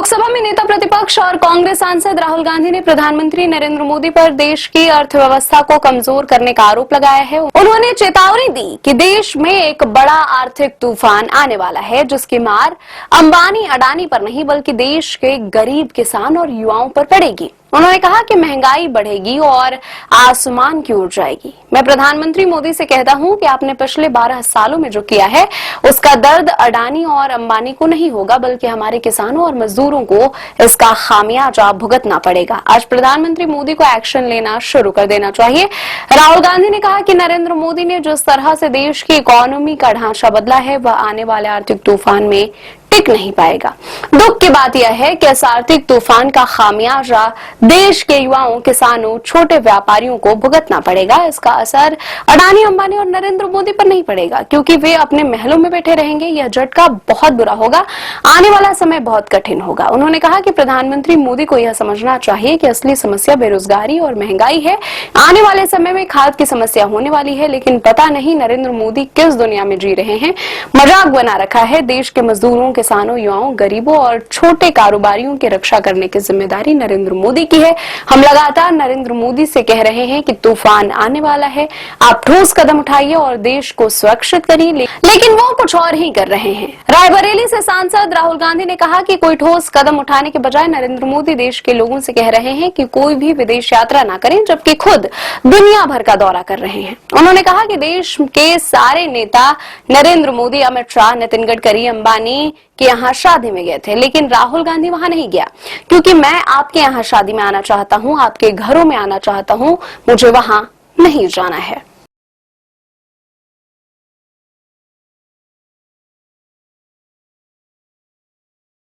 लोकसभा में नेता प्रतिपक्ष और कांग्रेस सांसद राहुल गांधी ने प्रधानमंत्री नरेंद्र मोदी पर देश की अर्थव्यवस्था को कमजोर करने का आरोप लगाया है। उन्होंने चेतावनी दी कि देश में एक बड़ा आर्थिक तूफान आने वाला है, जिसकी मार अंबानी अडानी पर नहीं बल्कि देश के गरीब किसान और युवाओं पर पड़ेगी। उन्होंने कहा कि महंगाई बढ़ेगी और आसमान की ओर जाएगी। मैं प्रधानमंत्री मोदी से कहता हूं कि आपने पिछले 12 सालों में जो किया है उसका दर्द अडानी और अंबानी को नहीं होगा, बल्कि हमारे किसानों और मजदूरों को इसका खामियाजा भुगतना पड़ेगा। आज प्रधानमंत्री मोदी को एक्शन लेना शुरू कर देना चाहिए। राहुल गांधी ने कहा कि नरेंद्र मोदी ने जिस तरह से देश की इकोनॉमी का ढांचा बदला है वह आने वाले आर्थिक तूफान में टिक नहीं पाएगा। दुख की बात यह है कि इस आर्थिक तूफान का खामियाजा देश के युवाओं, किसानों, छोटे व्यापारियों को भुगतना पड़ेगा। इसका असर अडानी, अंबानी और नरेंद्र मोदी पर नहीं पड़ेगा, क्योंकि वे अपने महलों में बैठे रहेंगे। यह झटका बहुत बुरा होगा। आने वाला समय बहुत कठिन होगा। उन्होंने कहा कि प्रधानमंत्री मोदी को यह समझना चाहिए कि असली समस्या बेरोजगारी और महंगाई है। आने वाले समय में खाद की समस्या होने वाली है, लेकिन पता नहीं नरेंद्र मोदी किस दुनिया में जी रहे हैं। मजाक बना रखा है। देश के मजदूरों, किसानों, युवाओं, गरीबों और छोटे कारोबारियों की रक्षा करने की जिम्मेदारी नरेंद्र मोदी की है। हम लगातार नरेंद्र मोदी से कह रहे हैं कि तूफान आने वाला है, आप ठोस कदम उठाइए और देश को सुरक्षित करिए, लेकिन वो कुछ और ही कर रहे हैं। रायबरेली से सांसद राहुल गांधी ने कहा कि कोई ठोस कदम उठाने के बजाय नरेंद्र मोदी देश के लोगों से कह रहे हैं कि कोई भी विदेश यात्रा न करें, जबकि खुद दुनिया भर का दौरा कर रहे हैं। उन्होंने कहा कि देश के सारे नेता नरेंद्र मोदी, अमित शाह, नितिन गडकरी, अंबानी के यहाँ शादी में गए थे, लेकिन राहुल गांधी वहां नहीं गया, क्योंकि मैं आपके यहाँ शादी में आना चाहता हूँ, आपके घरों में आना चाहता हूँ, मुझे वहां नहीं जाना है।